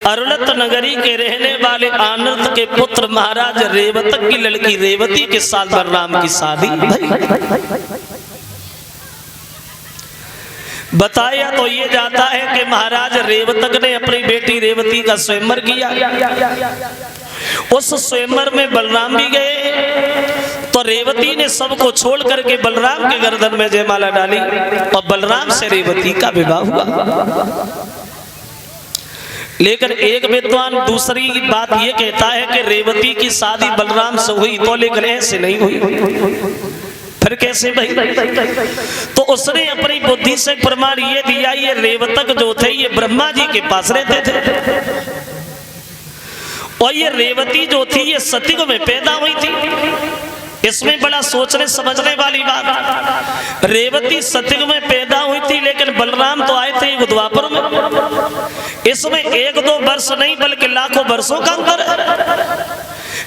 अरुणत नगरी के रहने वाले आनंद के पुत्र महाराज रेवतक की लड़की रेवती के साथ बलराम की शादी बताया तो ये जाता है कि महाराज रेवतक ने अपनी बेटी रेवती का स्वयंवर किया। उस स्वयंवर में बलराम भी गए तो रेवती ने सबको छोड़ करके बलराम के गर्दन में जयमाला डाली और बलराम से रेवती का विवाह हुआ। लेकिन एक विद्वान दूसरी बात यह कहता है कि रेवती की शादी बलराम से हुई तो, लेकिन ऐसे नहीं हुई। फिर कैसे भाई? तो उसने अपनी बुद्धि से प्रमाण ये दिया, ये रेवतक जो थे ये ब्रह्मा जी के पास रहते थे और ये रेवती जो थी ये सतयुग में पैदा हुई थी। इसमें बड़ा सोचने समझने वाली बात, रेवती सतयुग में पैदा हुई थी लेकिन बलराम तो आए थे द्वापर में। इसमें 1-2 वर्ष नहीं बल्कि लाखों वर्षों का अंतर है।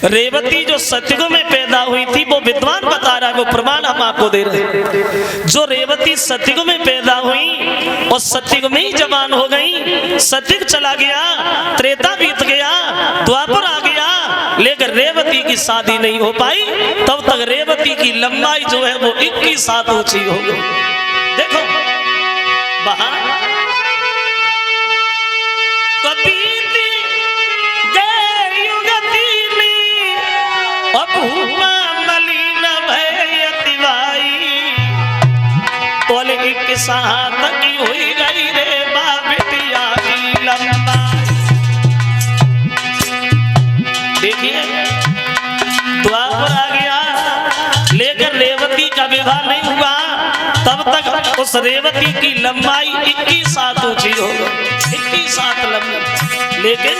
रेवती जो सतयुग में पैदा हुई थी वो विद्वान बता रहा है, वो प्रमाण हम आपको दे रहे हैं। जो रेवती सतयुग में पैदा हुई और सतयुग में ही जवान हो गई, सतयुग चला गया, त्रेता बीत गया, द्वापर आ गया, लेकिन रेवती की शादी नहीं हो पाई। तब तक रेवती की लंबाई जो है वो 21 हाथ ऊंची हो गई। देखो वहां की हुई गई रे बिटिया की लंबाई। देखिए द्वापर आ गया लेकिन रेवती का विवाह नहीं हुआ। तब तक उस रेवती की लंबाई 21 हाथ ऊंची हो गई, 21 हाथ लंबी। लेकिन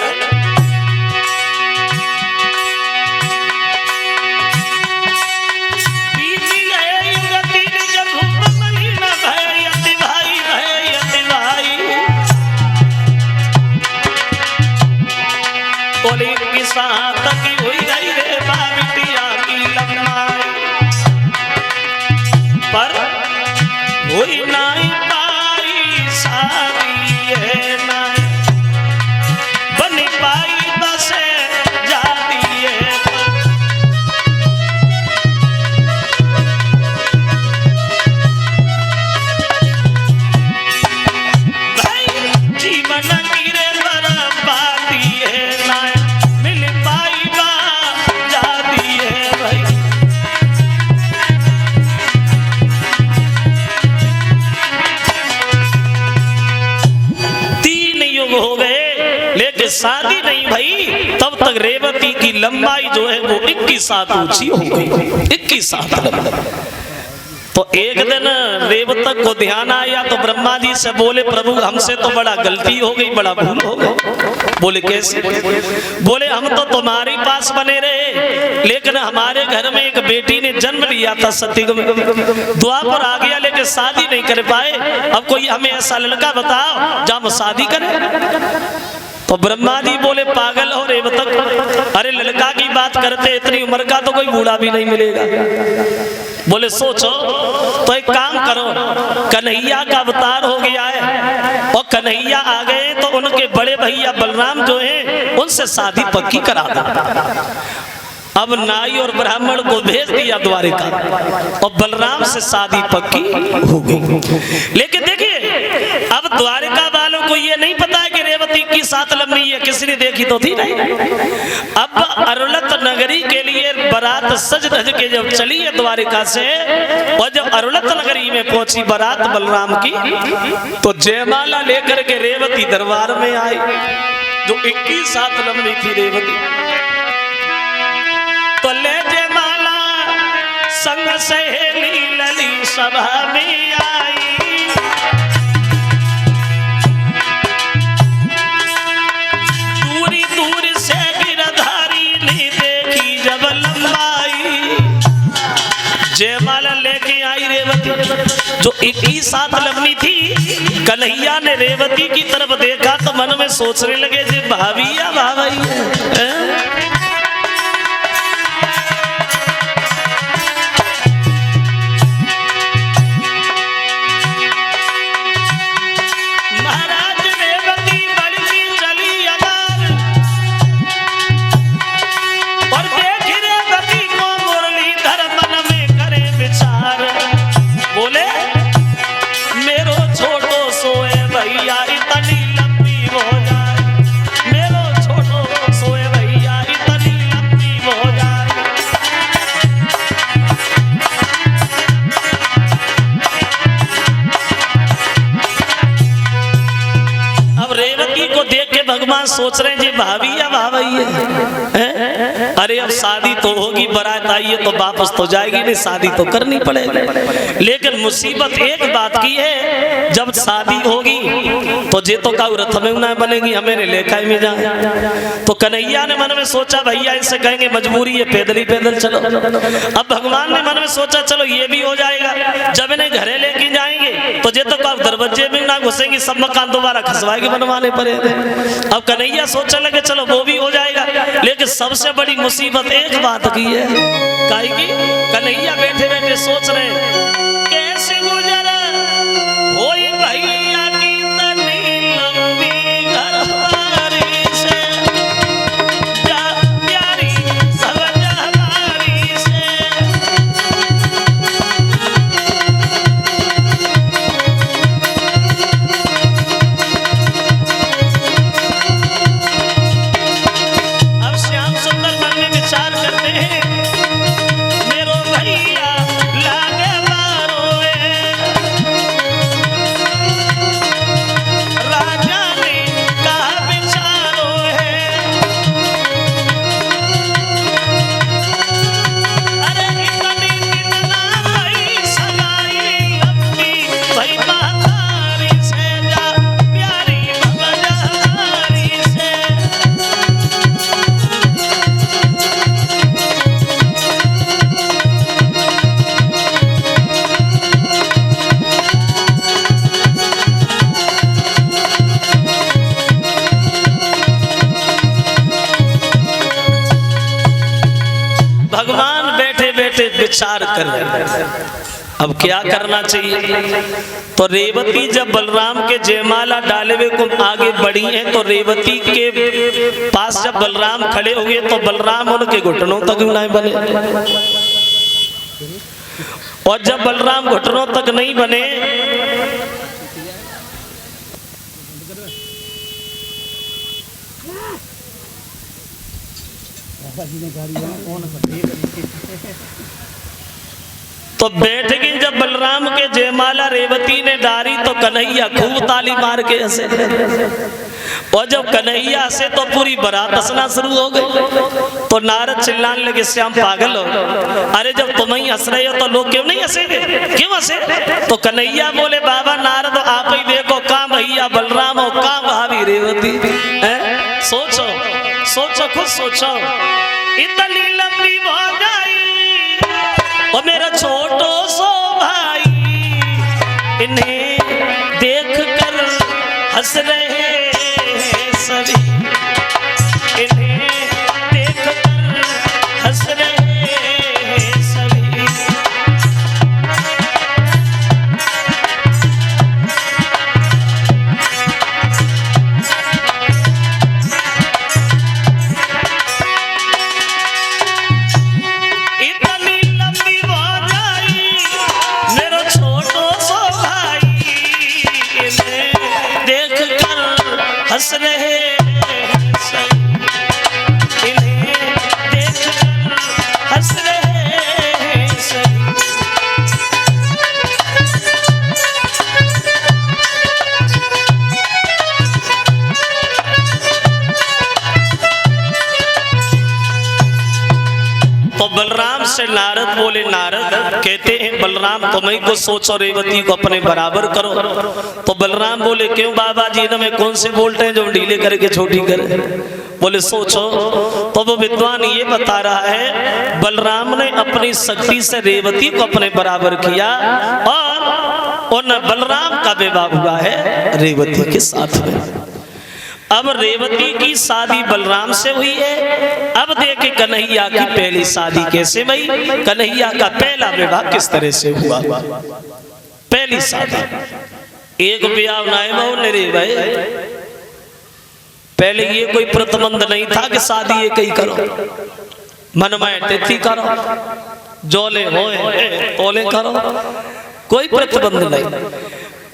की हुई गई रे बिटिया की लंबाई, पर हुई नहीं पाई शादी है, नहीं बन पाई बस जाती है। भाई जीवन की रे बर्बादी है, नहीं हो गए लेकिन शादी नहीं भाई। तब तक रेवती की लंबाई जो है वो 21 हाथ ऊंची हो गई, 21 हाथ। तो एक दिन रेवतक को ध्यान आया तो ब्रह्मा जी से बोले, प्रभु हमसे तो बड़ा गलती हो गई, बड़ा भूल हो गई। बोले कैसे? बोले हम तो तुम्हारे पास बने रहे लेकिन हमारे घर में एक बेटी ने जन्म लिया था सतयुग में, द्वापर आ गया लेकिन शादी नहीं कर पाए। अब कोई हमें ऐसा लड़का बताओ जब हम शादी करें। तो ब्रह्मा जी बोले पागल हो रेवतक, अरे लड़का की बात करते, इतनी उम्र का तो कोई बूढ़ा भी नहीं मिलेगा। बोले सोचो तो एक काम करो, कन्हैया का अवतार हो गया है और कन्हैया आ गए तो उनके बड़े भैया बलराम जो हैं उनसे शादी पक्की करा दो। अब नाई और ब्राह्मण को भेज दिया द्वारिका और बलराम से शादी पक्की हो गई। लेकिन देखिए अब द्वारिका वालों को ये नहीं पता है कि रेवती की 7 लंबी है, किसी ने देखी तो थी नहीं। अब अरुणत नगरी के लिए बारात सज धज के जब चली है द्वारिका से और जब अरुणत नगरी में पहुंची बारात बलराम की तो जयमाला लेकर के रेवती दरबार में आई, जो 21 हाथ लंबी थी रेवती। तो ले जयमाला संग सहेली लली सभा में आई, दूरी दूर से गिरधारी ने देखी जब लंबाई। जयमाला लेके आई रेवती जो 21 हाथ लंबी थी। कन्हैया ने रेवती की तरफ देखा तो मन में सोचने लगे जे भाभी या भाई महाराज रेवती बड़ी चली अबा भगवान सोच रहे हैं जी भाभी या भाभी है? अरे अब शादी तो होगी, बारात आई है तो वापस तो जाएगी नहीं, शादी तो करनी पड़ेगी। लेकिन मुसीबत एक बात की है, जब शादी होगी तो जे तो का रथ में ना बनेगी, हमें लेखा में जाए। तो कन्हैया ने मन में सोचा भैया इनसे कहेंगे मजबूरी है, पैदल ही पैदल चलो। अब भगवान ने मन में सोचा चलो ये भी हो जाएगा। जब इन्हें घरे लेके जाएंगे तो जे तो का दरवाजे में ना घुसेंगी, सब मकान दोबारा खसवा के बनवाने पड़ेंगे। अब कन्हैया सोचने लगे चलो वो भी हो जाएगा। लेकिन सबसे बड़ी मुसीबत एक बात की है, काहे की कन्हैया बैठे बैठे सोच रहे कैसे गुजर होई भैया की तनी लंबी घरवारी से, जा प्यारी सवजवारी से। अब श्याम सुंदर मन में विचार करते हैं, मेरो भैया लागे मारोए, राजा ने कहा विचारो है। अरे इतनी इतना भई सगाई लंबी, भई महतारी से, जा प्यारी भगवारी से। भगवान बैठे बैठे विचार कर रहे हैं अब क्या करना चाहिए। तो रेवती जब बलराम के जयमाला डाले हुए को आगे बढ़ी हैं, तो रेवती के पास जब बलराम खड़े हुए तो बलराम उनके घुटनों तक नहीं बने। और जब बलराम घुटनों तक नहीं बने तो बैठ गई। जब बलराम के जयमाला रेवती ने डारी तो कन्हैया खूब ताली मार के हंसे। और जब कन्हैया हंसे तो पूरी बारात हंसना शुरू हो गई। तो नारद चिल्लाने लगे श्याम पागल हो, अरे जब तुम ही हंस रहे हो तो लोग क्यों नहीं हंसेंगे, क्यों हंसे? तो कन्हैया बोले बाबा नारद आप ही देखो, कहाँ भैया बलराम हो, कहाँ भाभी रेवती है? सोचो सोचो खुद सोचो, इतनी लंबी हो गई और मेरा छोटो सो भाई, इन्हें देख कर हंस रहे हैं सभी, इन्हें देख कर हंस रहे हैं सभी। हंस रहे इन्हें देख कर हंस रहे सभी। तो बलराम से नारद बोले, नारद कहते हैं बलराम तुम्हें को सोचो, रेवती को अपने बराबर करो। तो बलराम बोले क्यों बाबा जी, ना में कौन से बोलते हैं जो ढीले करके छोटी करे? बोले सोचो। तो वो विद्वान ये बता रहा है बलराम ने अपनी शक्ति से रेवती को अपने बराबर किया और बलराम का विवाह हुआ है रेवती के साथ में। अब रेवती की शादी बलराम से हुई है। अब देखे कन्हैया की पहली शादी कैसे हुई, कन्हैया का पहला विवाह किस तरह से हुआ। पहली शादी एक ब्याह नाय रे भाई, पहले ये कोई प्रतिबंध नहीं था कि शादी एक ही करो, मन में तिथि करो, जोले होए तोले करो, कोई प्रतिबंध नहीं।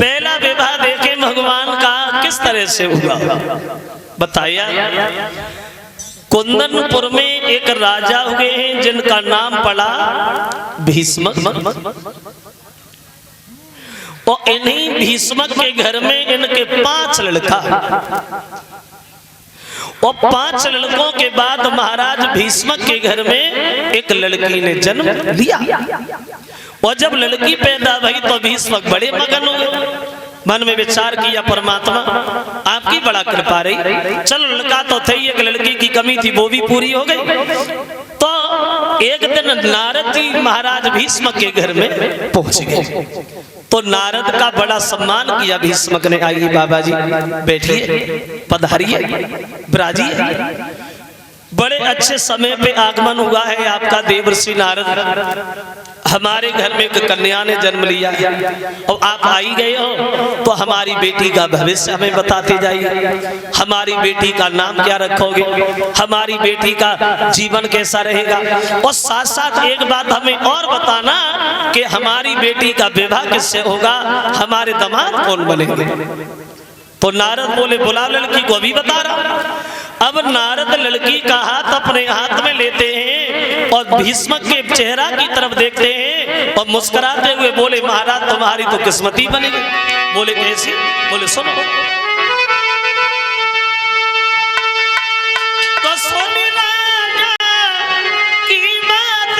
पहला विवाह देखे भगवान का किस तरह से हुआ बताया। कुंदनपुर में एक राजा हुए हैं जिनका नाम पड़ा भीष्मक। और इन्हीं भीष्मक के घर में इनके 5 लड़का। और 5 लड़कों के बाद महाराज भीष्मक के घर में एक लड़की ने जन्म लिया। और जब लड़की पैदा हुई तो भीष्मक बड़े मगन हो गए। मन में विचार किया, परमात्मा आपकी बड़ा कृपा रही, चलो लड़का तो थे, एक लड़की की कमी थी वो भी पूरी हो गई। तो एक दिन नारद जी महाराज भीष्मक के घर में पहुंच गए। तो नारद का बड़ा सम्मान किया भीष्मक ने। आइए बाबा जी बैठिए, पधारिए, विराजिए। बड़े अच्छे समय पे आगमन हुआ है आपका देवर्षि नारद। हमारे घर में एक कन्या ने जन्म लिया है और आप आई गए हो, तो हमारी बेटी का भविष्य हमें बताते जाइए। हमारी बेटी का नाम क्या रखोगे, हमारी बेटी का जीवन कैसा रहेगा, और साथ साथ एक बात हमें और बताना कि हमारी बेटी का विवाह किससे होगा, हमारे दामाद कौन बनेंगे। तो नारद बोले बुला लड़की को, अभी बता रहा। अब नारद लड़की का हाथ अपने हाथ में लेते हैं और भीष्मक के चेहरा की तरफ देखते हैं और मुस्कुराते हुए बोले महाराज तुम्हारी तो किस्मती बनेगी। बोले कैसी? बोले सुनो। तो सुनी राजा की बात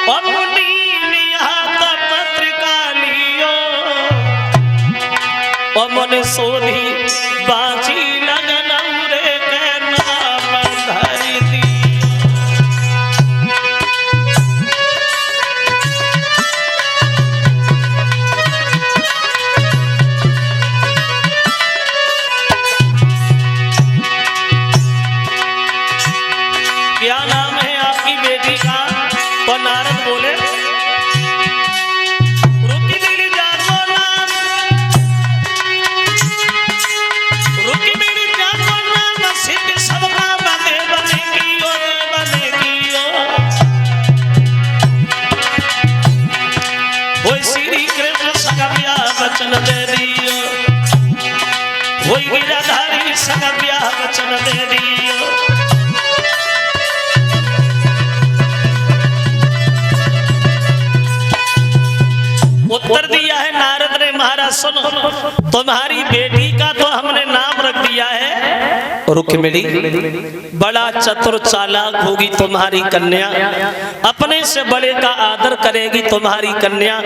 और मुनि ने हाथ पत्रिका लियो और मन सोनी बाजी वचन दे दियो, वही गिरधारी संग ब्याह वचन दे दियो। उत्तर दिया है नारद ने, महाराज सुनो, तुम्हारी बेटी का तो हमने नाम रख दिया है रुक्मिणी। बड़ा चतुर चालाक होगी तुम्हारी कन्या, अपने से बड़े का आदर करेगी तुम्हारी कन्या।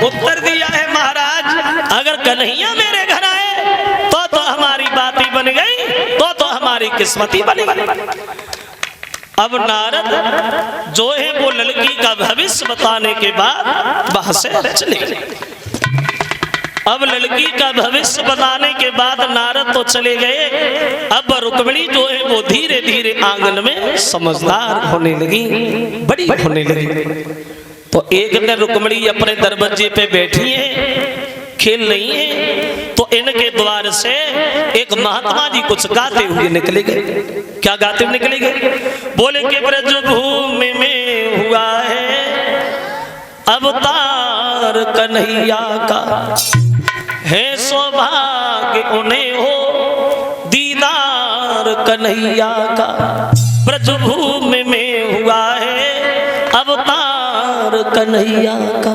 उत्तर दिया है महाराज, अगर कन्हैया मेरे घर आए तो हमारी बात ही बन गई, तो हमारी किस्मत ही बनी। अब नारद जो है वो लड़की का भविष्य बताने के बाद वहां से चले गए। अब लड़की का भविष्य बताने के बाद नारद तो चले गए। अब रुक्मिणी जो है वो धीरे धीरे आंगन में समझदार होने लगी, बड़ी होने लगी। तो एक दिन रुक्मिणी अपने दरवाजे पे बैठी है, खेल रही है, तो इनके द्वार से एक महात्मा जी कुछ गाते हुए निकले गए। क्या गाते हुए निकले गए? बोले कि ब्रज भूमि में हुआ है अवतार कन्हैया का, है सौभाग्य उन्हें हो दीदार कन्हैया का। ब्रज भूमि में हुआ है अवतार कन्हैया का,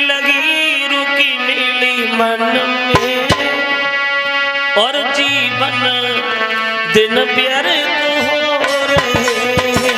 लगी रुकी मिली मन में और जीवन दिन व्यर्थ हो रहे हैं।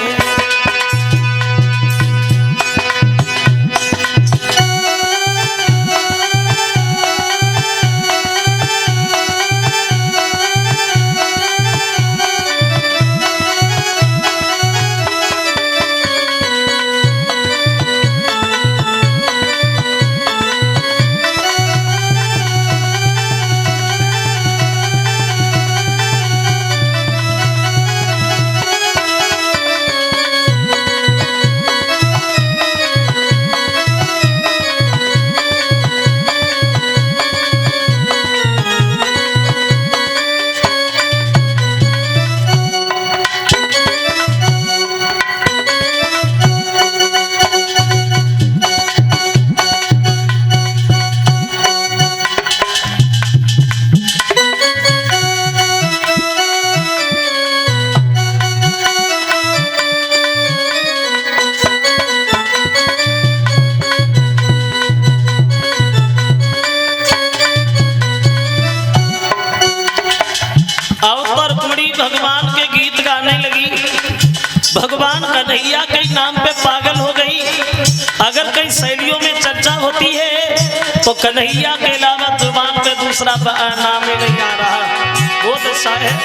भगवान के गीत गाने लगी, भगवान कन्हैया के नाम पे पागल हो गई। अगर कई शैलियों में चर्चा होती है तो कन्हैया के अलावा जुबान पे दूसरा नाम ही नहीं आ रहा। वो दशा है।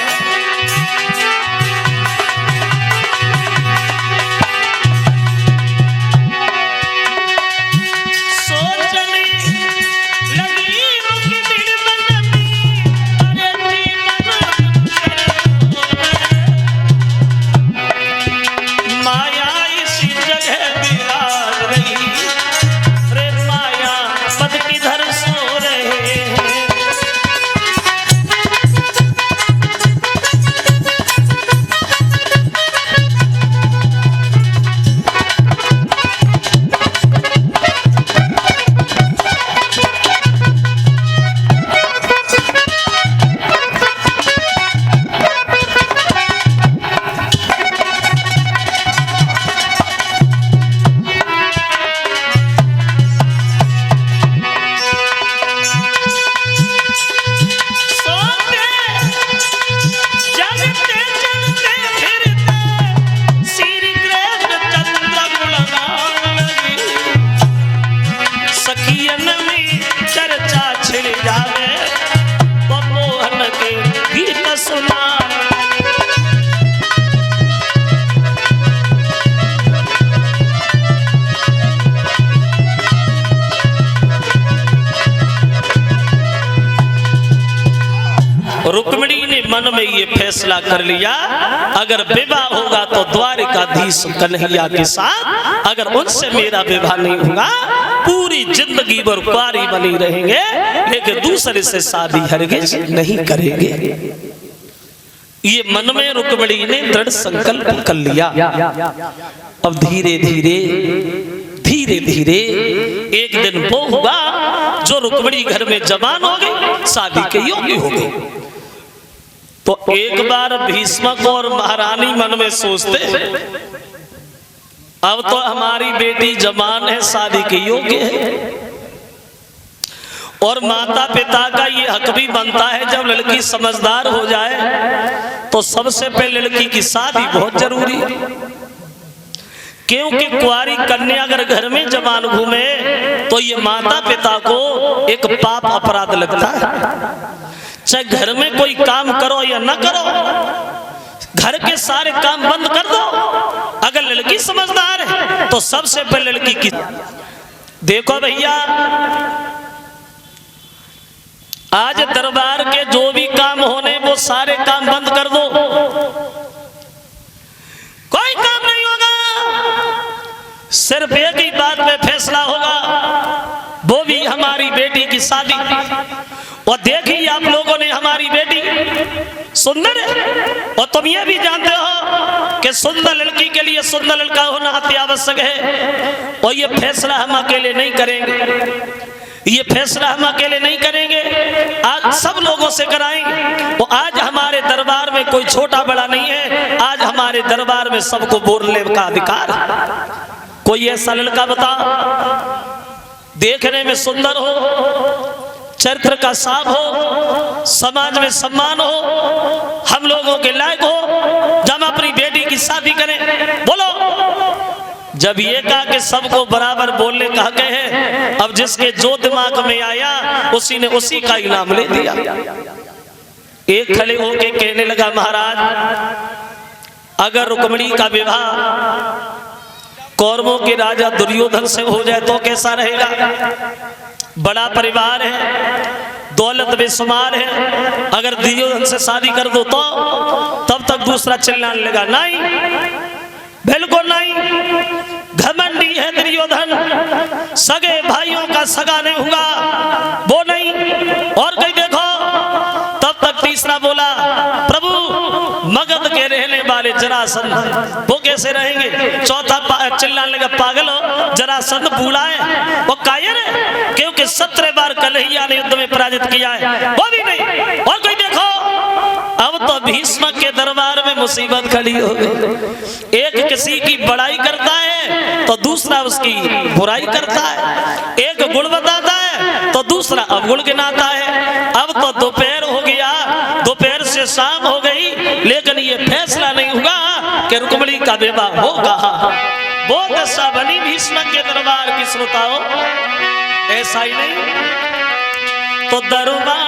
रुक्मिणी ने मन में ये फैसला कर लिया, अगर विवाह होगा तो द्वारिकाधीश कन्हैया के साथ, अगर उनसे मेरा विवाह नहीं होगा पूरी जिंदगी भर कुंवारी बनी रहेंगे, लेकिन दूसरे से शादी हरगिज नहीं करेंगे। ये मन में रुक्मिणी ने दृढ़ संकल्प कर लिया। अब धीरे धीरे धीरे धीरे एक दिन वो हुआ जो रुक्मिणी घर में जवान हो गई, शादी के योग्य हो गई। तो एक बार भीष्मक और महारानी मन में सोचते, अब तो हमारी बेटी जवान है, शादी के योग्य है, और माता पिता का ये हक भी बनता है जब लड़की समझदार हो जाए तो सबसे पहले लड़की की शादी बहुत जरूरी है। क्योंकि कुंवारी कन्या अगर घर में जवान घूमे तो ये माता पिता को एक पाप अपराध लगता है। चाहे घर में कोई काम करो या ना करो, घर के सारे काम बंद कर दो। अगर लड़की समझदार है तो सबसे पहले लड़की की देखो भैया, आज दरबार के जो भी काम होने वो सारे काम बंद कर दो, कोई काम नहीं होगा। सिर्फ एक ही बात में फैसला होगा, वो भी हमारी बेटी की शादी। और देखिए आप लोगों ने हमारी बेटी सुंदर है, और तुम ये भी जानते हो कि सुंदर लड़की के लिए सुंदर लड़का होना अति आवश्यक है। और ये फैसला हम अकेले नहीं करेंगे, ये फैसला हम अकेले नहीं करेंगे, आज सब लोगों से कराएंगे। और आज हमारे दरबार में कोई छोटा बड़ा नहीं है, आज हमारे दरबार में सबको बोलने का अधिकार है। कोई ऐसा लड़का बता, देखने में सुंदर हो, चरित्र का साफ हो, समाज में सम्मान हो, हम लोगों के लायक हो, जब हम अपनी बेटी की शादी करें, बोलो। जब ये कहा कि सबको बराबर बोलने कहा गए हैं, अब जिसके जो दिमाग में आया उसी ने उसी का इनाम ले दिया। एक खड़े होके कहने लगा, महाराज अगर रुक्मिणी का विवाह कौरवों के राजा दुर्योधन से हो जाए तो कैसा रहेगा? बड़ा परिवार है, दौलत बेशुमार है, अगर दुर्योधन से शादी कर दो तो तब तक दूसरा चिल्लाने लगा, नहीं बिल्कुल नहीं, घमंडी है दुर्योधन, सगे भाइयों का सगा नहीं हुआ, वो नहीं। और कहीं देखो, तब तक तीसरा बोला, प्रभु मगध के रहने वाले जरासंध वो कैसे रहेंगे? चौथा चिल्लाने लगा, पागल हो, जरासंध बूढ़ा है, वो कायर है, क्योंकि 17 बार कन्हैया ने युद्ध में पराजित किया है, वो भी नहीं। और कोई देखो, अब तो भीष्म के दरबार में मुसीबत खड़ी हो गई। एक किसी की बड़ाई करता है तो दूसरा उसकी बुराई करता है, एक गुण बताता है तो दूसरा अवगुण गिनाता है। अब तो दोपहर हो गया, दोपहर से से शाम हो गई, लेकिन ये फैसला नहीं हुआ कि रुक्मिणी का विवाह होगा। वो दशा बनी भीष्म के दरबार की, श्रोताओं ऐसा ही नहीं तो दरबार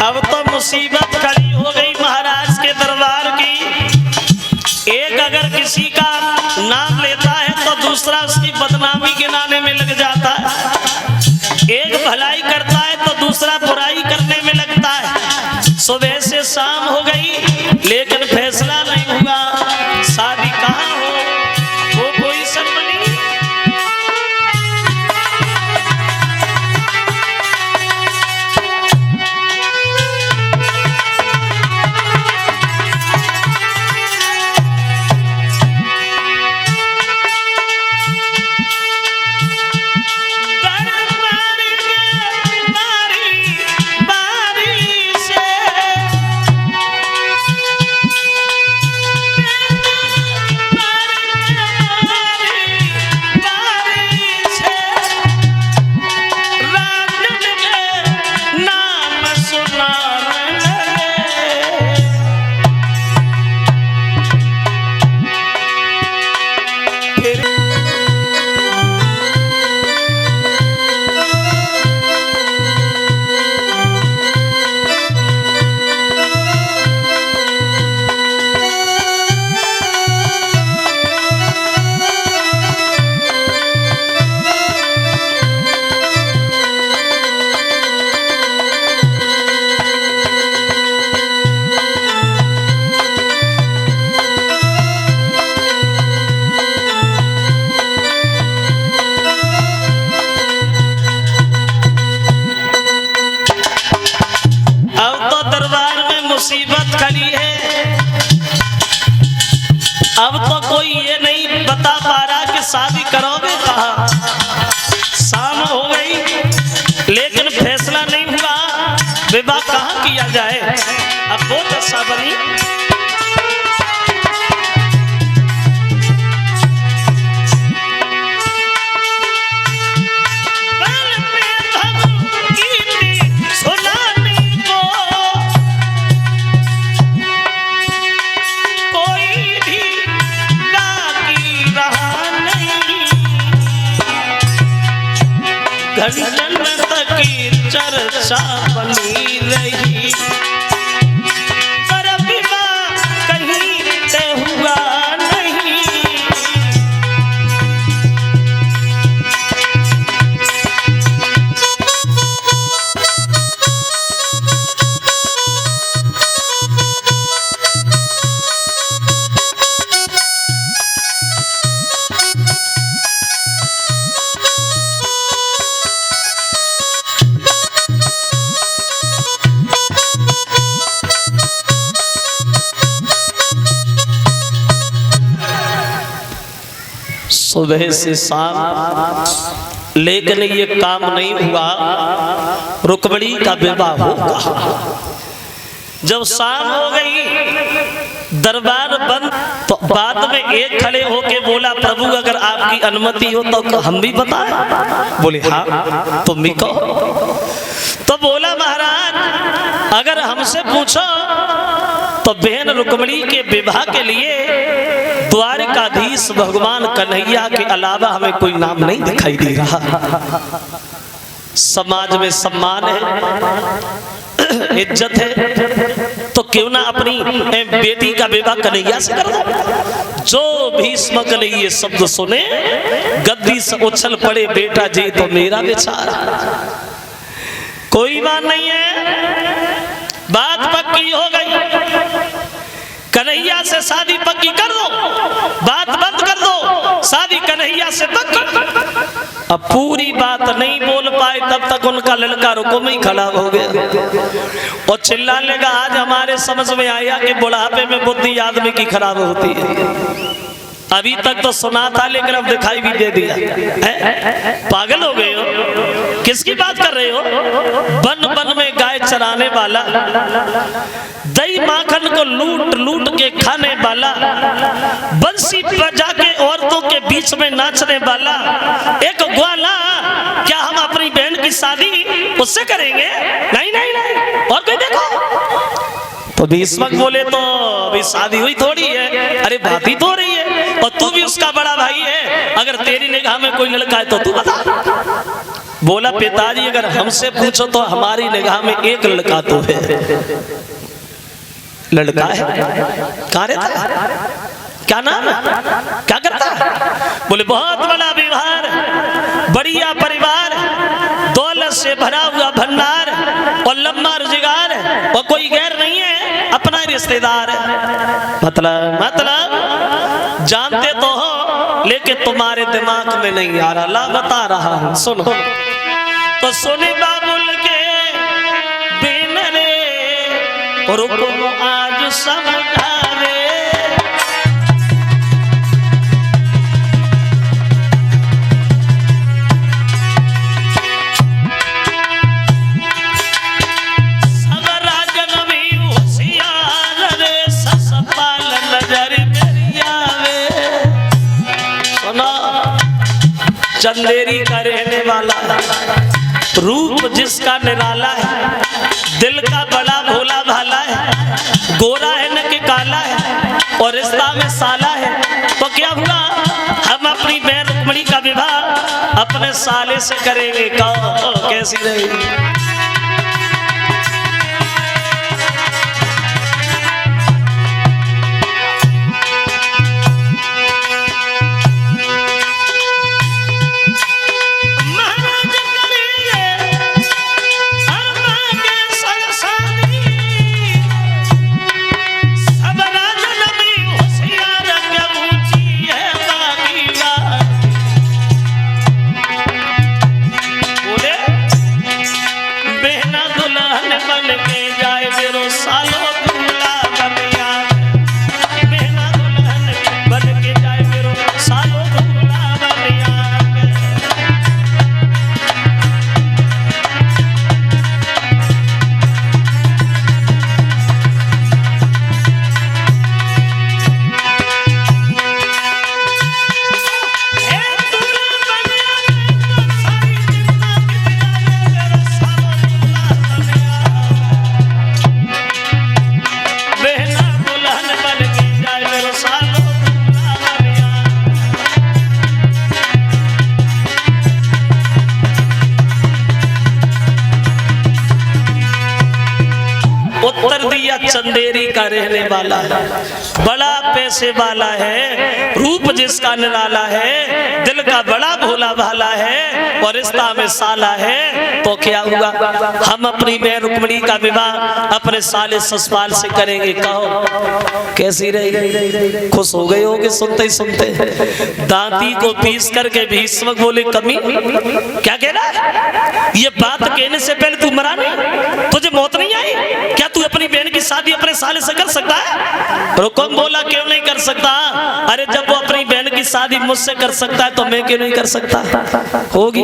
अब तो मुसीबत खड़ी हो गई महाराज के दरबार की। एक अगर किसी का नाम लेता है तो दूसरा उसकी बदनामी गिनाने में लग जाता है। एक भलाई करता है तो दूसरा बुराई करने में लगता है। सुबह से शाम हो गई, लेकिन फैसला नहीं हुआ। शादी कहाँ हो, वो पोजीशन बनी। मुसीबत खड़ी है। अब तो कोई ये नहीं बता पा रहा कि शादी करोगे कहाँ। शाम हो गई, लेकिन फैसला नहीं हुआ विवाह कहाँ किया जाए। अब वो दशा बनी। घंटन तक की चर्चा बनी रही, पर विवाह कहीं तय हुआ नहीं। सुबह से शाम, लेकिन ये काम नहीं हुआ। रुक्मिणी का विवाह होगा। जब शाम हो गई, दरबार बंद, तो बाद में एक खड़े होके बोला, प्रभु अगर आपकी अनुमति हो तो हम भी बताएं। बोले हाँ, तुम भी कहो। तो बोला महाराज अगर हमसे पूछो तो बहन रुक्मिणी के विवाह के लिए द्वारकाधीश भगवान कन्हैया के अलावा हमें कोई नाम नहीं दिखाई दे रहा। समाज में सम्मान है, इज्जत है, तो क्यों ना अपनी बेटी का विवाह कन्हैया से कर दो। जो भीष्म ने ये शब्द सुने, गद्दी से उछल पड़े, बेटा जी तो मेरा बेचारा। कोई बात नहीं है, बात पक्की हो गई। कन्हैया से शादी पक्की कर दो, बात बंद कर दो, शादी कन्हैया से पक्की। अब पूरी बात नहीं बोल पाए तब तक उनका लड़का रुको में ही खड़ा हो गया और चिल्लाने लगा, आज हमारे समझ में आया कि बुढ़ापे में बुद्धि आदमी की खराब होती है। अभी तक तो सुना था लेकिन अब दिखाई भी दे दिया। पागल हो गए हो? किसकी बात कर रहे हो? वन वन में गाय चराने वाला, दही माखन को लूट लूट के खाने वाला, बंसी बजा के औरतों के बीच में नाचने वाला एक ग्वाला, क्या हम अपनी बहन की शादी उससे करेंगे? नहीं नहीं नहीं। और कोई देखो तो भीष्मक बोले, तो अभी शादी हुई थोड़ी है, अरे बात ही तो हो रही है और तू भी उसका बड़ा भाई है, अगर तेरी निगाह में कोई लड़का है तो तू बता। बोला, पिताजी अगर हमसे पूछो तो हमारी निगाह में एक लड़का तो है। लड़का है? कहाँ रहता है? क्या नाम है? क्या करता है? बोले, बहुत बड़ा व्यवहार, बढ़िया परिवार, दौलत से भरा हुआ भंडार और लंबा रोजगार और कोई गैर नहीं है, अपना रिश्तेदार। मतलब जानते तो हो लेकिन तुम्हारे दिमाग में नहीं आ रहा। ला बता रहा हूं, सुनो। तो सुने बाबुल के बिन रे रुको आज समझावे, चंदेरी का रहने वाला, रूप जिसका निराला है, दिल का बड़ा भोला भाला है, गोरा है न कि काला है और रिश्ता में साला है। तो क्या हुआ, हम अपनी बहन रुक्मिणी का विवाह अपने साले से करेंगे। कहो कैसी रहेगी? उत्तर दिया, चंदेरी का रहने वाला है, बड़ा पैसे वाला है, रूप जिसका निराला है, दिल का बड़ा भोला भाला है और रिश्ता में साला है। तो क्या हुआ, हम अपनी बहन रुक्मिणी का विवाह अपने साले ससुराल से करेंगे। कहो कैसी रहेगी? खुश हो गए होगे सुनते ही सुनते। दांती को पीस करके भीष्मक बोले, कमी क्या कह रहा है? ये बात कहने से पहले तू मरा नहीं? तुझे मौत नहीं आई क्या? तू अपनी बहन की शादी अपने साले से कर सकता है? रुकम बोला, क्यों नहीं कर सकता? अरे जब वो अपनी बहन की शादी मुझसे कर सकता है तो मैं क्यों नहीं कर सकता? होगी,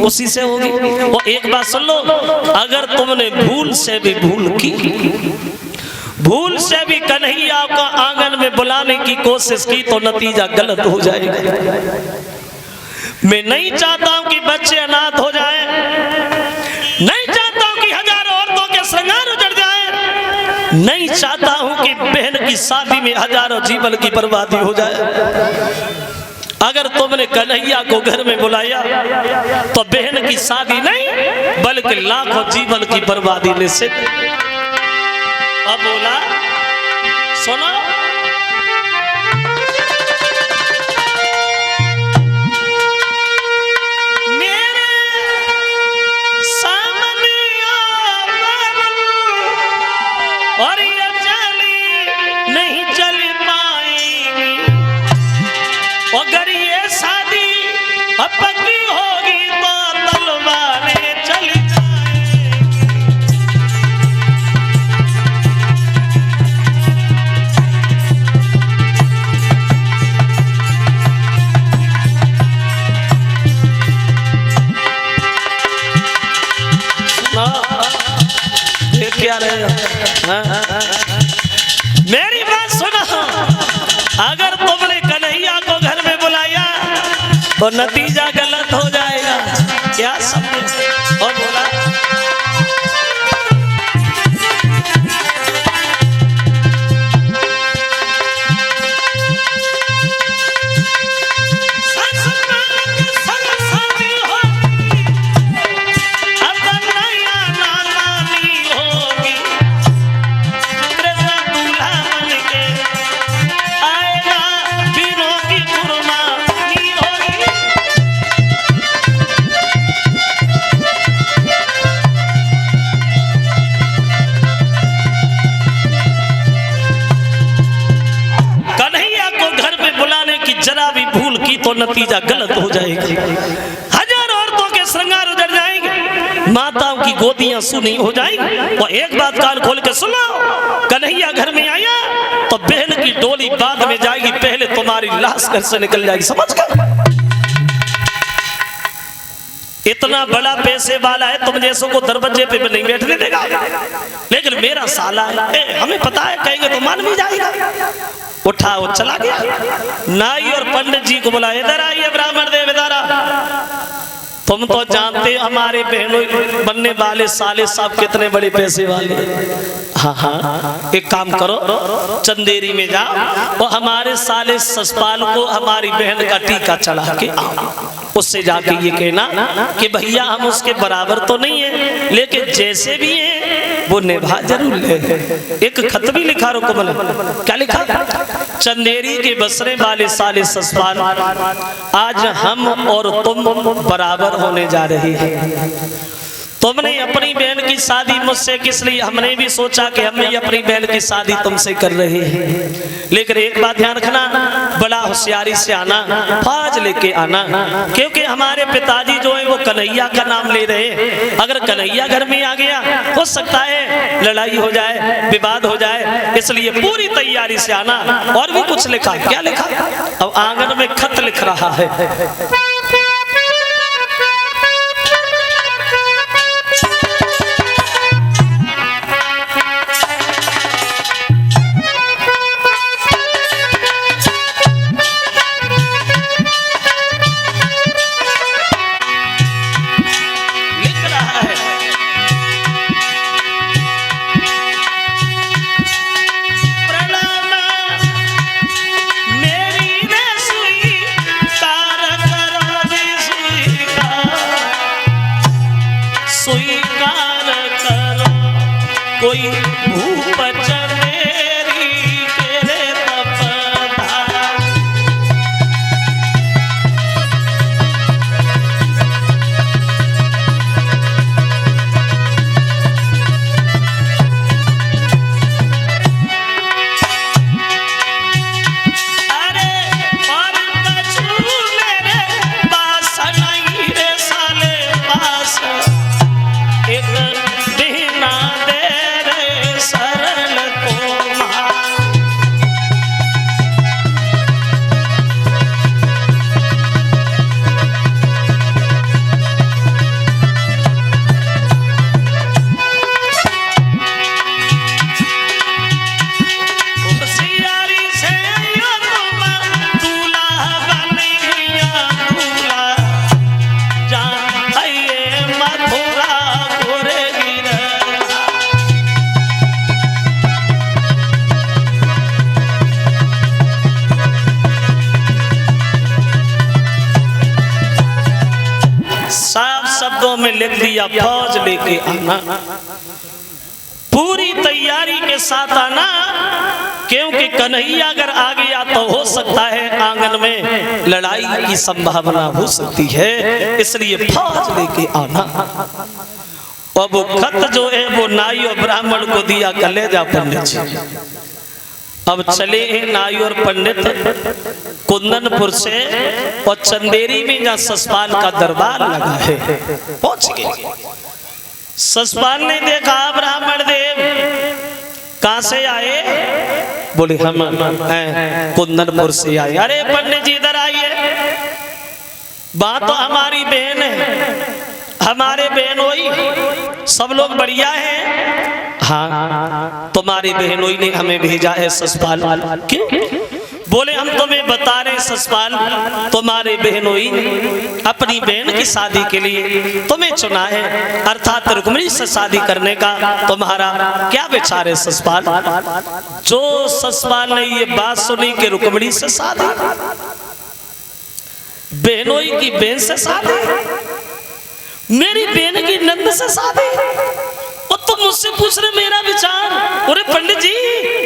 उसी से होगी। वो एक बात सुन लो, अगर तुमने भूल से भी भूल की, भूल से भी कन्हैया को आंगन में बुलाने की कोशिश की तो नतीजा गलत हो जाएगा। मैं नहीं चाहता हूं कि बच्चे अनाथ हो जाएं, नहीं चाहता हूं कि हजारों औरतों के श्रृंगार उजड़ जाए, नहीं चाहता हूं कि बहन की शादी में हजारों जीवन की बर्बादी हो जाए। अगर तुमने कन्हैया को घर में बुलाया तो बहन की शादी नहीं बल्कि लाखों जीवन की बर्बादी निश्चित। अब बोला, सुनो, मेरे सामने और ये चली नहीं क्या रहे हो? मेरी बात सुनो, अगर तुमने कन्हैया को घर में बुलाया तो नतीजा गलत हो जाएगा। क्या समझे? और बोला तो नतीजा गलत हो जाएगा। हजारों औरतों के श्रृंगार उजड़ जाएंगे, माताओं की गोदियां सुनी हो जाएंगी। और एक बात कान खोल के सुनो, कन्हैया घर में आया तो बहन की डोली बाद में जाएगी, पहले तुम्हारी लाश घर से निकल जाएगी। समझ गए? इतना बड़ा पैसे वाला है, तुम जैसों को दरवाजे पे नहीं बैठने देगा। लेकिन मेरा साला है, हमें पता है, कहेंगे तो मान भी जाएगा। उठा वो चला गया। नाई और पंडित जी को बुलाया, इधर आइए ब्राह्मण देव, इधर आ। तुम तो जानते हो हमारे बहनों बनने वाले साले साहब कितने बड़े पैसे वाले। हाँ हाँ, एक काम करो, चंदेरी में जाओ और हमारे साले ससपाल को हमारी बहन का टीका चढ़ा के आओ। उससे जाके ये कहना कि भैया हम उसके बराबर तो नहीं है, लेकिन जैसे भी है वो निभा जरूर ले। एक खत भी लिखा, रुको बोले क्या लिखा? चंदेरी के बसरे वाले साले ससपाल, आज हम और तुम बराबर होने जा रहे हैं। तुमने अपनी बहन की शादी मुझसे किस लिए, हमने भी सोचा कि हम भी अपनी बहन की शादी तुमसे कर रहे हैं। लेकिन एक बात ध्यान रखना, बड़ा होशियारी से आना, फाज लेके आना, क्योंकि हमारे पिताजी जो है वो कन्हैया का नाम ले रहे हैं। अगर कन्हैया घर में आ गया हो सकता है लड़ाई हो जाए, विवाद हो जाए, इसलिए पूरी तैयारी से आना। और भी कुछ लिखा, क्या लिखा? अब आंगन में खत लिख रहा है। कोई भूप चंदेरी तेरे तपधार। अरे और कछु मेरे पास नहीं रे साले पास, एक बिना दे सरल शब्दों में लिख दिया, फौज लेके आना, पूरी तैयारी के साथ आना, क्योंकि कन्हैया अगर आ गया तो हो सकता है आंगन में लड़ाई की संभावना हो सकती है, इसलिए फौज लेके आना। और वो खत जो है वो नाई और ब्राह्मण को दिया, कर ले जा पंडित जी। अब चले हैं नाई और पंडित कुंदनपुर से, और चंदेरी में जहाँ ससपाल का दरबार लगा है पहुंच गए। ससपाल ने देखा ब्राह्मण देव कहां से आए? बोले हम कुंदनपुर से आए। अरे पंडित जी इधर आइए, बात तो हमारी बहन है, हमारे बहन हुई, सब लोग बढ़िया हैं, हाँ, तुम्हारी बहनोई ने हमें भेजा है ससपाल। क्यों? बोले हम तुम्हें बता रहे ससपाल, तुम्हारे बहनोई अपनी बहन की शादी के लिए तुम्हें चुना है, अर्थात रुक्मिणी से शादी करने का तुम्हारा क्या विचार है ससपाल? जो ससपाल ने ये बात सुनी कि रुक्मिणी से शादी, बहनोई की बहन से शादी, मेरी बहन की नंद से शादी, और तुम मुझसे पूछ रहे मेरा विचार? अरे पंडित जी,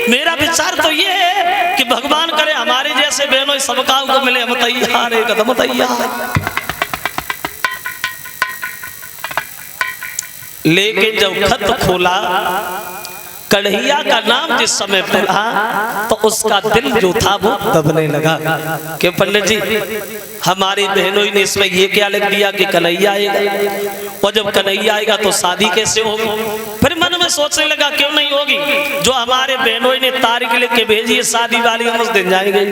मेरा विचार तो ये है कि भगवान करे हमारे जैसे बहनों सबका को मिले, हम तैयार है, कदम तैयार। लेकिन जब खत खोला, कन्हैया का नाम जिस समय पढ़ा तो उसका दिल जो था वो दबने लगा कि पंडित जी हमारी बहनों ने इसमें ये क्या लिख दिया कि कन्हैया आएगा, और जब कन्हैया आएगा तो शादी कैसे होगी? फिर मन में सोचने लगा क्यों नहीं होगी, जो हमारे बहनों ने तारीख लिख के भेजी है शादी वाली, हम उस दिन जाएंगे,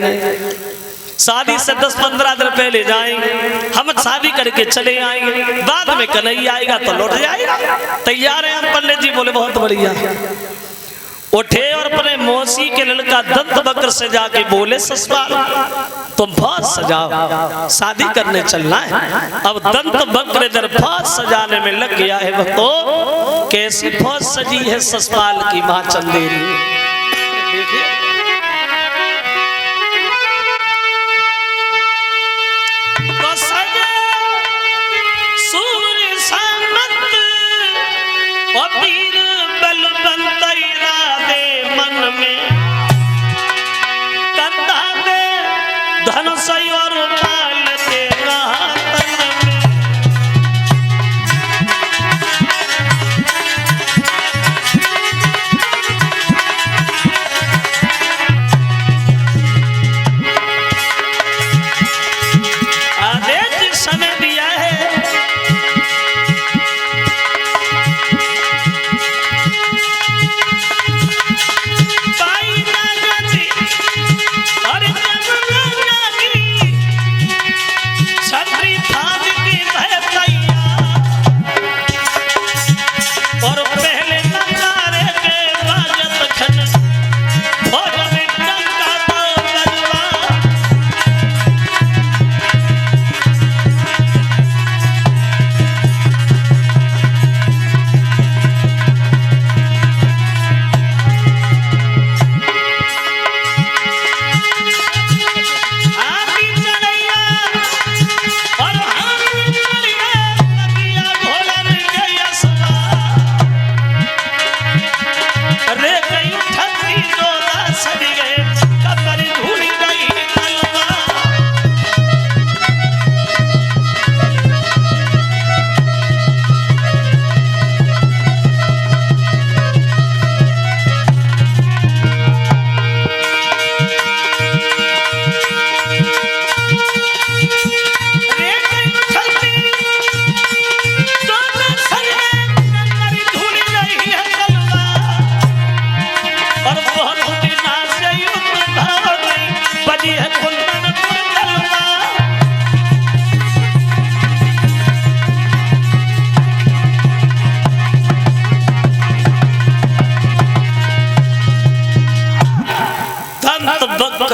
शादी से 10-15 दिन पहले जाएंगे, हम शादी करके चले आएंगे, बाद में कन्हैया आएगा तो लौट जाएगा, तैयार है हम। पंडित जी बोले बहुत बढ़िया। उठे और अपने मौसी के लड़का दंत बकर से जाके बोले ससुराल तुम फौज सजाओ, शादी करने चलना है। अब दंत बकर इधर फौज सजाने में लग गया है। भक्तों, कैसी फौज सजी है ससुराल की मां चंदेरी।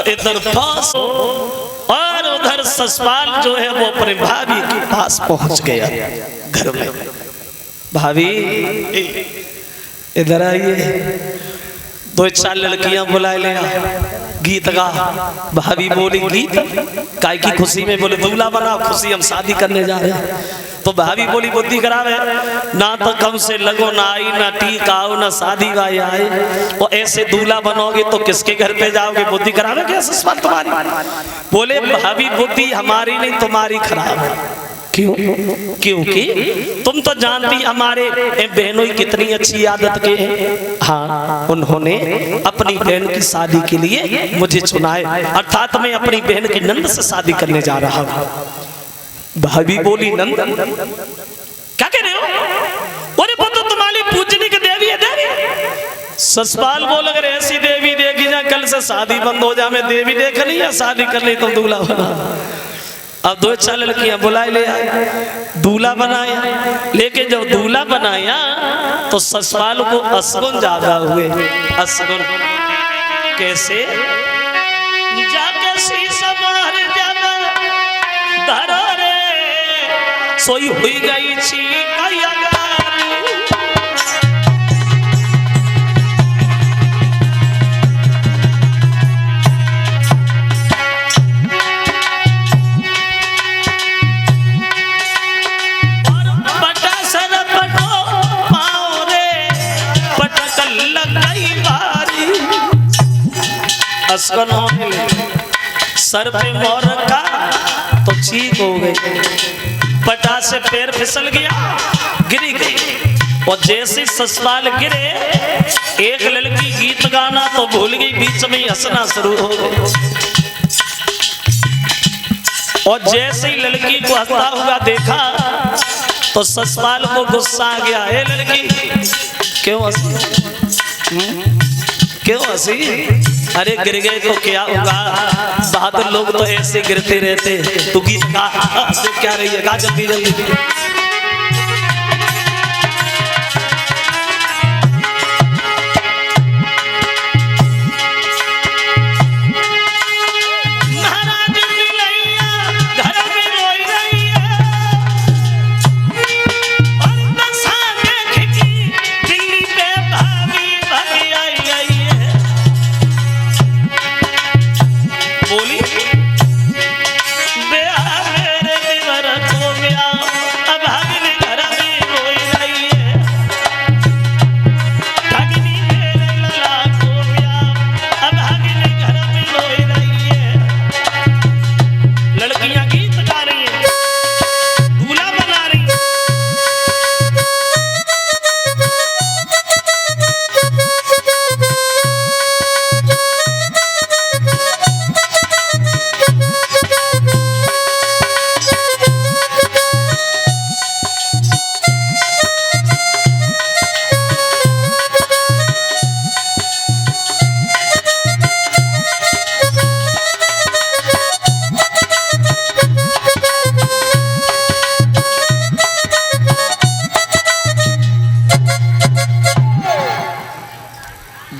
इधर पास और उधर ससुराल जो है वो अपने भाभी के पास पहुंच गया घर में। भाभी इधर आइए, 2-4 लड़कियां बुला ले, गीत गा। भाभी बोली गीत काय की खुशी में? बोले दूल्हा बनाओ, खुशी हम शादी करने जा रहे हैं। तो भाभी बोली बुद्धि खराब है, ना तो कम से लगो ना आई, ना टीका आओ, ना शादी वाई आए, और ऐसे दूल्हा बनोगे तो किसके घर पे जाओगे? बुद्धि खराब है क्या ससुराल तुम्हारी? बोले भाभी बुद्धि हमारी नहीं तुम्हारी खराब है। क्यों? क्योंकि तुम तो जानती हमारे बहनों की कितनी अच्छी आदत के हैं। हाँ, उन्होंने अपनी बहन की शादी के लिए मुझे चुना है, अर्थात मैं अपनी बहन की नंद से शादी करने जा रहा हूँ। भाभी बोली नंद क्या कह रहे हो? अरे वो तो तुम्हारी पूजनी की देवी है। देवी? ससुराल बोल अगर ऐसी देवी देखी जा कल से शादी बंद हो जा, मैं देवी देखनी है शादी करनी तो दूल्हा बना। अब 2-4 लड़कियां बुलाए ले आए, दूल्हा बनाया। लेकिन जब दूल्हा बनाया तो ससुराल को असगुन ज्यादा हुए। असगुन कैसे? जाके शीशा मार जब धरो रे सोई हुई गई छी असगन होने लगे। सर पे मोर रखा तो चीख हो गई, पटा से पैर फिसल गया, गिरी गई। और जैसे ससुराल गिरे एक लड़की गीत गाना तो भूल गई, बीच में हंसना शुरू हो गई। और जैसे ही लड़की को हंसता हुआ देखा तो ससुराल को गुस्सा आ गया। ए लड़की क्यों हंसी? क्यों हंसी? अरे गिर गए तो क्या होगा, बहादुर लोग तो ऐसे गिरते रहते। तू गीत गा, क्या रही है, गा जल्दी जल्दी।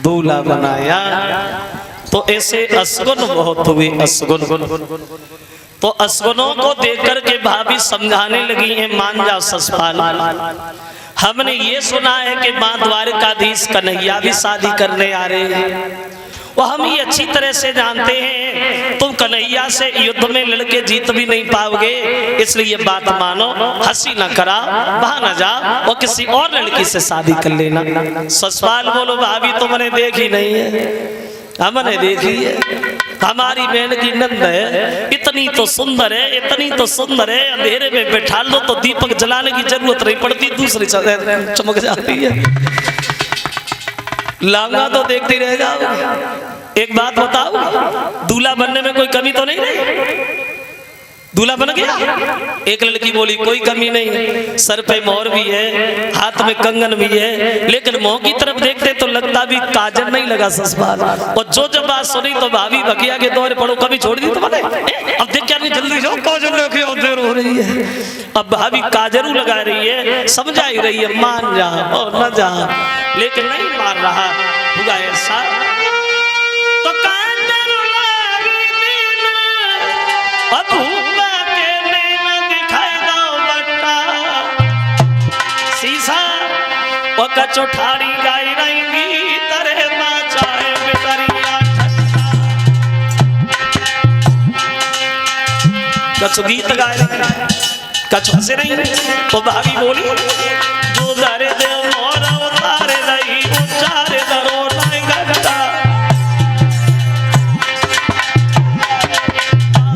दूल्हा बनाया तो ऐसे असगुन बहुत हुए। असगुन तो असगुनों को देखकर के भाभी समझाने लगी है, मान जा ससुराल, हमने ये सुना है कि मां द्वारकाधीश कन्हैया भी शादी करने आ रहे हैं। और हम ये अच्छी तरह से जानते हैं तुम कन्हैया से युद्ध में लड़के जीत भी नहीं पाओगे, इसलिए ये बात मानो, हंसी न करा, वहां न जा और किसी और लड़की से शादी कर लेना। ससुराल बोलो भाभी तुमने देखी नहीं है, हमने देखी है, हमारी बहन की नंद है, इतनी तो सुंदर है, इतनी तो सुंदर है, अंधेरे में बैठा लो तो दीपक जलाने की जरूरत नहीं पड़ती, दूसरी चमक जाती है। लांगा तो देखते रह जाओ। एक बात बताओ, दूल्हा बनने में कोई कमी तो नहीं रही? दूल्हा बन गया। एक लड़की बोली कोई कमी नहीं, सर पे मोर भी है, हाथ में कंगन भी है, लेकिन मुंह की तरफ देखते तो लगता भी काजल नहीं लगा ससुराल। और जो जब बात सुनी तो भाभी बकिया के दौरे पड़ो, कभी छोड़ दी तुम्हारे? अब देख क्या नहीं, जल्दी जाओ, काजल लेके आओ, देर हो रही है। अब भाभी काजरू लगा रही है, समझा ही रही है मान जा और न जा, लेकिन नहीं मान रहा। हुआ ऐसा तो काजरू लगी अब चौठारी गाई रहेंगी तरे चाहे बेतरिया कछु गीत गाए कछु हंसे नहीं। तो भाभी बोली जो दरे दे मोरा उतारे नहीं उचारे दरो नहीं गगता,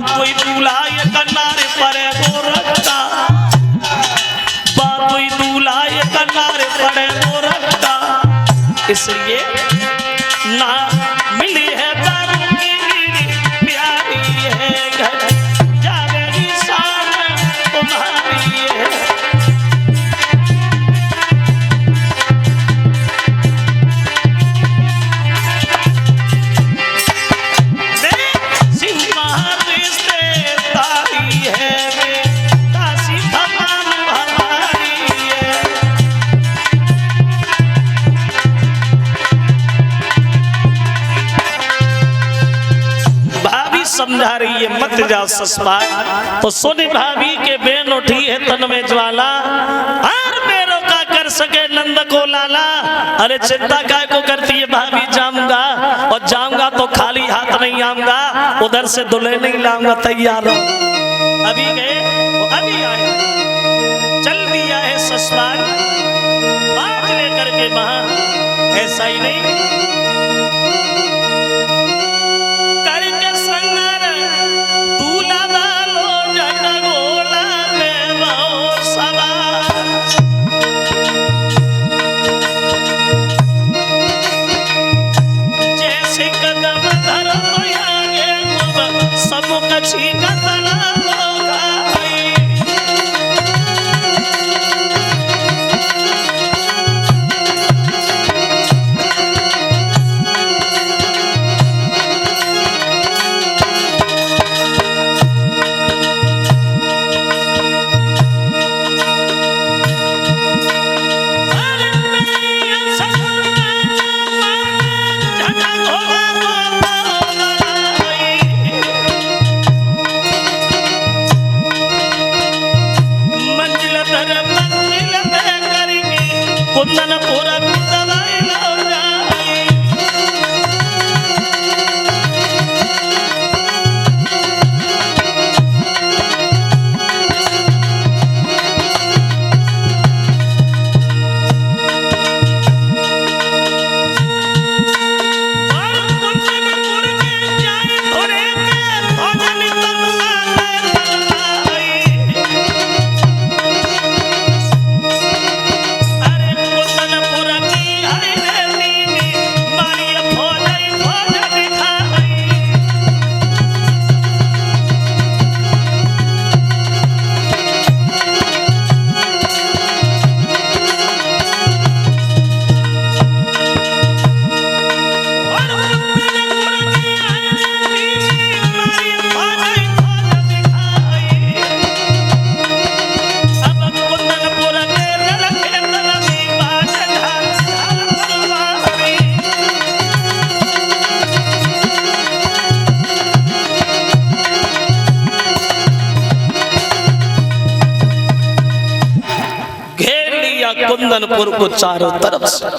कोई दूल्हा ये कन्नारे परे वो रखता, कोई दूल्हा ये कन्नारे पड़े वो रखता, इसलिए ना मिली है दारू की प्यारी है घर जाने निशान तुम्हारी है। सिंह रिश्ते तारी है दासी भगवान समझा रही है मत जा ससुराल। तो सुन भाभी के बेन उठी है तन में ज्वाला, और मेरो का कर सके नंद को लाला। अरे चिंता काय को करती है भाभी, जाऊंगा और जाऊंगा तो खाली हाथ नहीं आऊंगा, उधर से दुल्हे नहीं लाऊंगा, तैयार हो। अभी गए अभी आए, चल दिया है ससुराल बात लेकर के वहां। ऐसा ही नहीं करके संगर दूल्हा डालो जटगोला में वो सवार। जैसे कदम धरो आगे सब कछी का तला कुंदनपुर को चारों तरफ से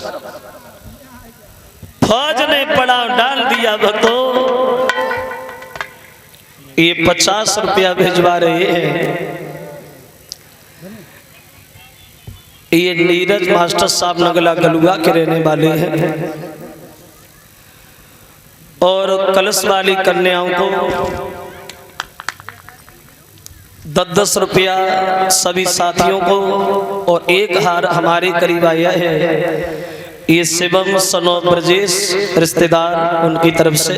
फौज ने पड़ाव डाल दिया। भक्तों ये 50 रुपया भिजवा रहे हैं, ये नीरज मास्टर साहब नगला गलुआ के रहने वाले हैं, और कलश वाली कन्याओं को 10-10 रुपया सभी साथियों को, और एक हार हमारे करीब आया है, ये शिवम सनो ब्रजेश रिश्तेदार उनकी तरफ से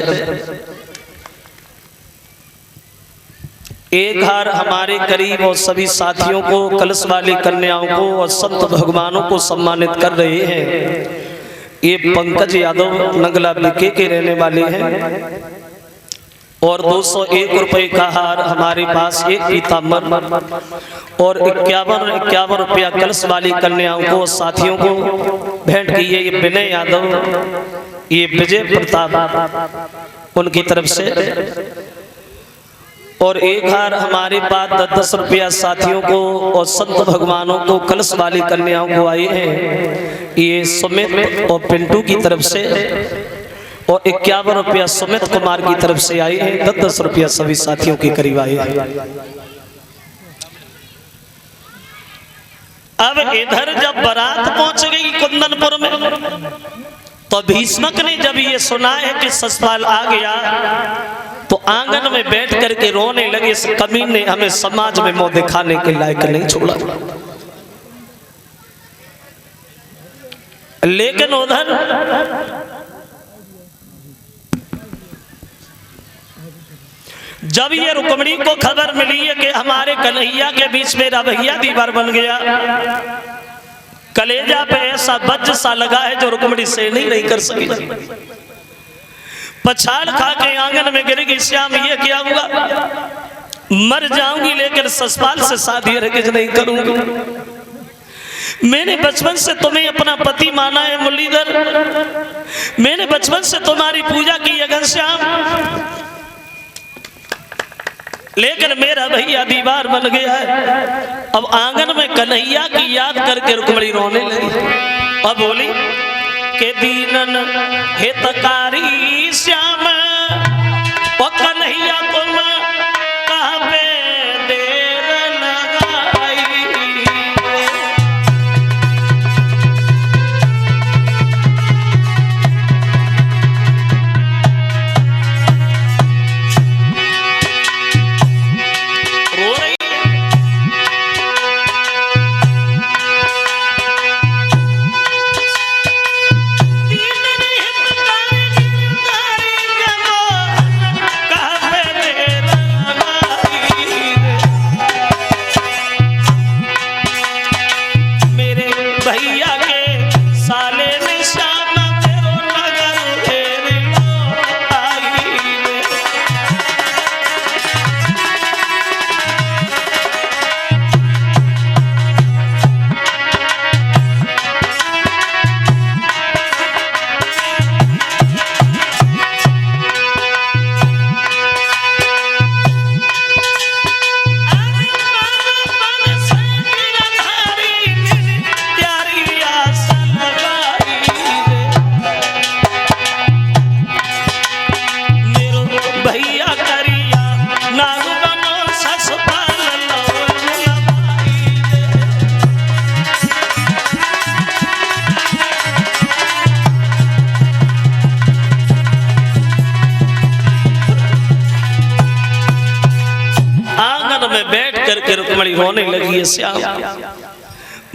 एक हार हमारे करीब, और सभी साथियों को, कलश वाली कन्याओं को और संत भगवानों को सम्मानित कर रहे हैं। ये पंकज यादव नगला बिके के रहने वाले हैं, और 201 रुपए का हार हमारे पास एक पीताम्बर, और 51 रुपया कलश वाली कन्याओं को साथियों को भेंट की है। ये विनय यादव, ये विजय प्रताप उनकी तरफ से, और एक हार हमारे पास 10-10 रुपया साथियों को और संत भगवानों को, कलश वाली कन्याओं को आए हैं। ये सुमित और पिंटू की तरफ से, और 51 रुपया सुमित कुमार की तरफ से आए हैं। 10-10 रुपया सभी साथियों के करीब आए हैं। अब इधर जब बारात पहुंच गई कुंदनपुर में, तो भीष्मक ने जब ये सुना है कि ससुराल आ गया, तो आंगन में बैठ करके रोने लगे, इस कमीने ने हमें समाज में मुंह दिखाने के लायक नहीं छोड़ा। लेकिन उधर जब ये रुक्मिणी को खबर मिली है कि हमारे कन्हैया के बीच में भैया दीवार बन गया, कलेजा पे ऐसा वज्र सा लगा है जो रुक्मिणी से नहीं कर सकी। पछाड़ खा के आंगन में गिर गई, श्याम ये क्या हुआ, मर जाऊंगी लेकिन ससुराल से शादी हरगिज नहीं करूंगी। मैंने बचपन से तुम्हें अपना पति माना है मुरलीधर, मैंने बचपन से तुम्हारी पूजा की है घनश्याम, लेकिन मेरा भैया दीवार बन गया है। अब आंगन में कन्हैया की याद करके रुक्मणी रोने लगी और बोली के दीनन हितकारी श्याम और कन्हैया तुम कहाँ पे देर लगाई। रो रही में बैठ करके रुक्मणी रोने लगी है श्याम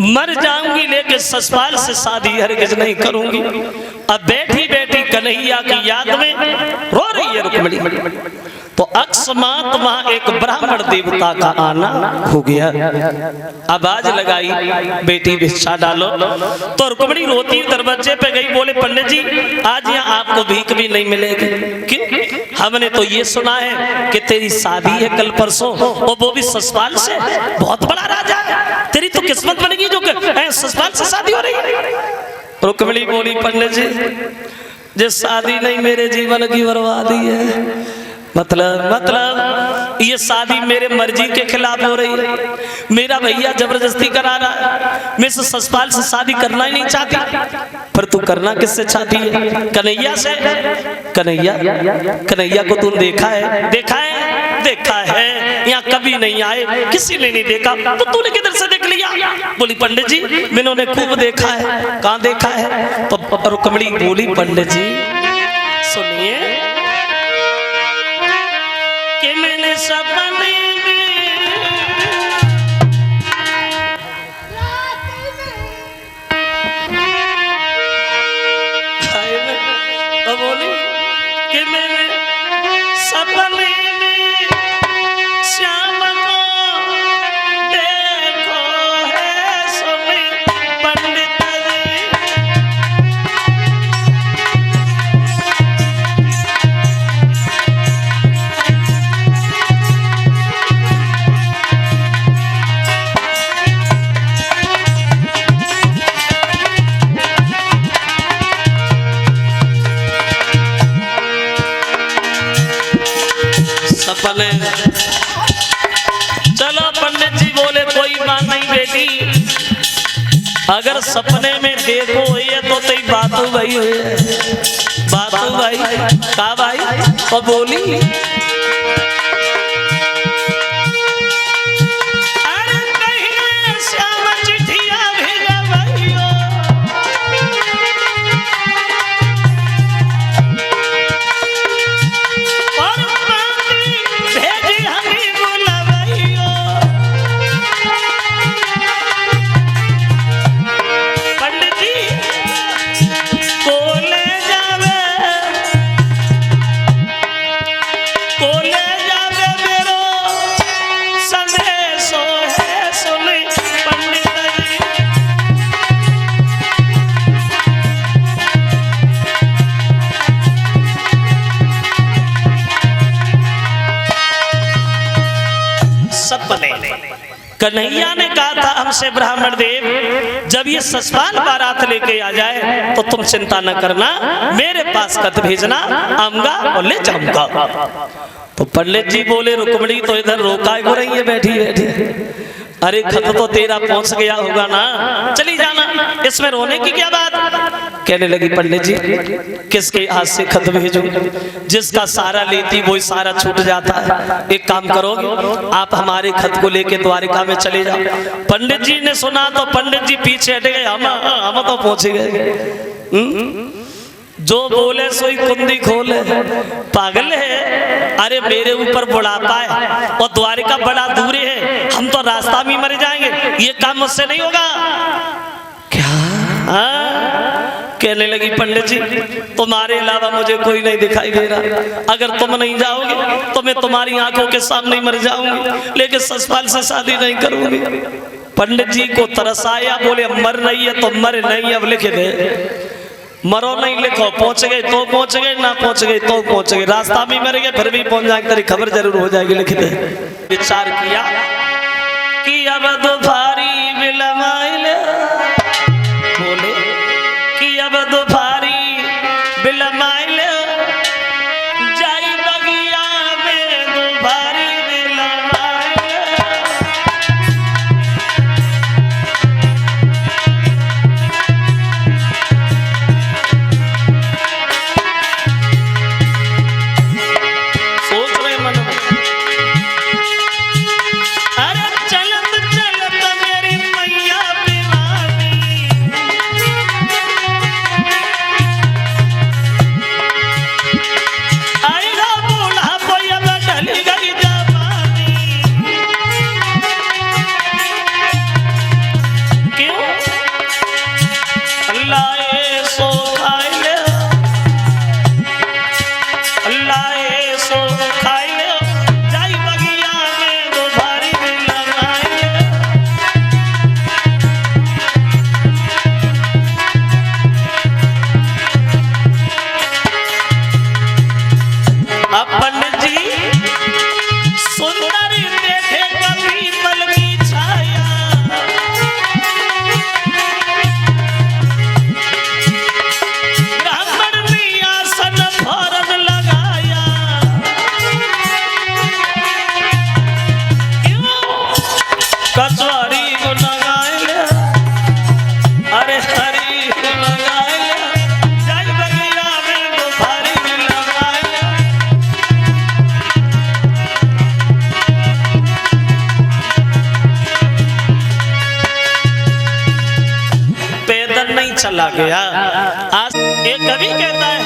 मर जाऊंगी लेकिन ससुराल से शादी हरगिज नहीं करूंगी। अब बैठी बैठी कन्हैया की याद में रो रही है रुक्मणी। तो अकस्मात वहां एक ब्राह्मण देवता का आना हो गया। आवाज लगाई बेटी भिक्षा डालो। तो रुक्मणी रोती दरवाजे पे गई, बोले पंडित जी आज यहाँ आपको भीख भी नहीं मिलेगी। क्यों? हमने तो ये सुना है कि तेरी शादी है कल परसों और वो भी ससुराल से, बहुत बड़ा राजा है, तेरी तो किस्मत बनेगी जो ससुराल से शादी हो रही है। रुक्मणी बोली पंडित जी जो शादी नहीं मेरे जीवन की बर्बादी है। मतलब ये शादी मेरे मर्जी के खिलाफ हो रही है। मेरा भैया जबरदस्ती करा रहा है। मैं ससुराल से शादी करना ही नहीं चाहती। पर तू करना किससे चाहती है? कन्हैया से। कन्हैया को तूने देखा है? देखा है यहाँ कभी नहीं आए, किसी ने नहीं देखा, तो तूने किधर से देख लिया? बोली पंडित जी मैंने खूब देखा है। कहाँ देखा है? तो रुक्मणी बोली पंडित जी सुनिए कि मैंने सपने में बोली कि मैंने सपने में श्याम को देखो है सुनी पंडित जी। सपने चलो पंडित जी बोले कोई बात नहीं बेटी, अगर सपने में देखो ये तो तेरी बातू भाई हुई है। बातू भाई का भाई और बोली अरे कहीं श्याम चिट्ठिया भेजा भाइयों और भेजी हमें बोला भाइयों। पंडित जी को ले जावे मेरो संदेशो है सुनी पंडित जी। सपने कन्हैया ने कहा था हमसे ब्राह्मण देव, जब ये ससपाल बारात लेके आ जाए तो तुम चिंता न करना, मेरे पास खत भेजना, आऊंगा और ले जाऊंगा। तो पंडित जी बोले रुक्मणी तो इधर रोका हो रही है बैठी बैठी, अरे खत तो तेरा पहुंच गया होगा ना, चली जाना, इसमें रोने की क्या बात। कहने लगी पंडित जी किसके हाथ से खत भेजूं, जिसका सारा लेती वही सारा छूट जाता है। एक काम करोगे आप हमारे खत को लेके द्वारिका में चले जाओ। पंडित जी ने सुना तो पंडित जी पीछे हट गए, हम तो पहुंच गए। जो बोले सोई कुंदी खोले, पागल है, अरे मेरे ऊपर बुढ़ापा है और द्वारिका बड़ा दूर है, हम तो रास्ता में मर जाएंगे, ये काम मुझसे नहीं होगा। क्या कहने लगी पंडित जी तुम्हारे अलावा मुझे कोई नहीं दिखाई दे रहा, अगर तुम नहीं जाओगे तो मैं तुम्हारी आंखों के सामने मर जाऊंगी, लेकिन ससपाल से शादी नहीं करूंगी। पंडित जी को तरस आया, बोले मर रही है तो मर नहीं, अब लिख दे, मरो नहीं लिखो, पहुंच गए तो पहुंच गए, ना पहुंच गए तो पहुंच गए, रास्ता में मर गए फिर भी पहुंच जाएंगे, तेरी खबर जरूर हो जाएगी, लिख दे। विचार किया कि अब दोपहरी बिलमाइल, बोले कि अब दोपहरी बिलमाइल, जाई बगिया में दोपहरी बिलमाइल। चला गया। आज एक कवि कहता है,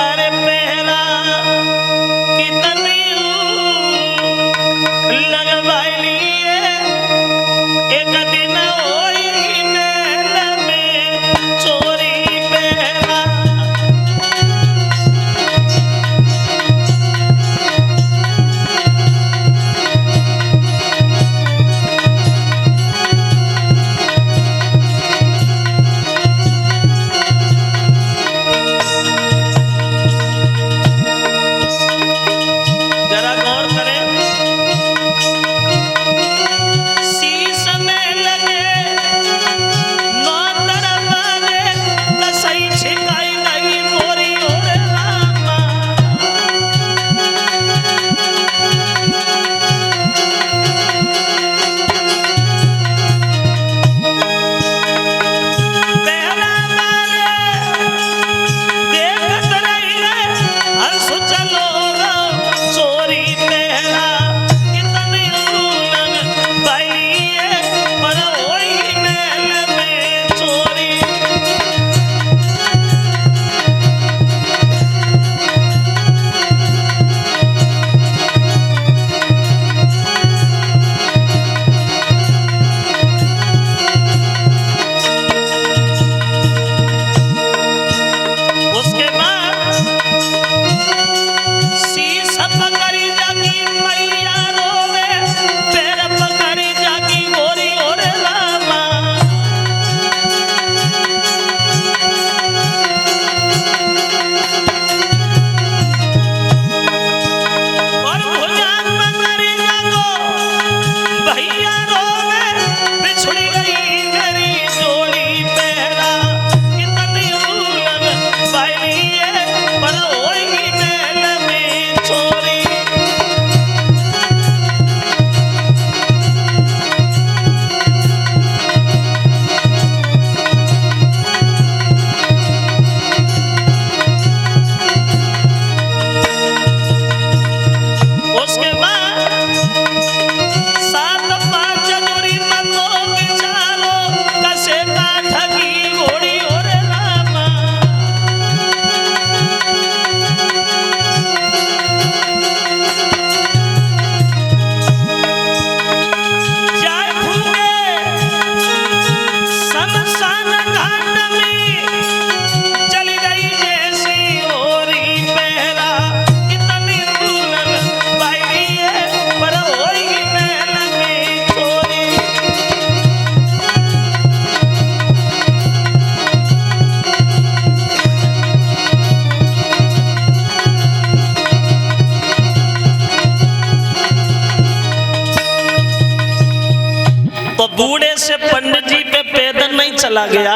अरे पहला कितनी लगवाई एक दिन होई मेल में चोरी पहला। तो बूढ़े से पंडित जी पे पैदल नहीं चला गया,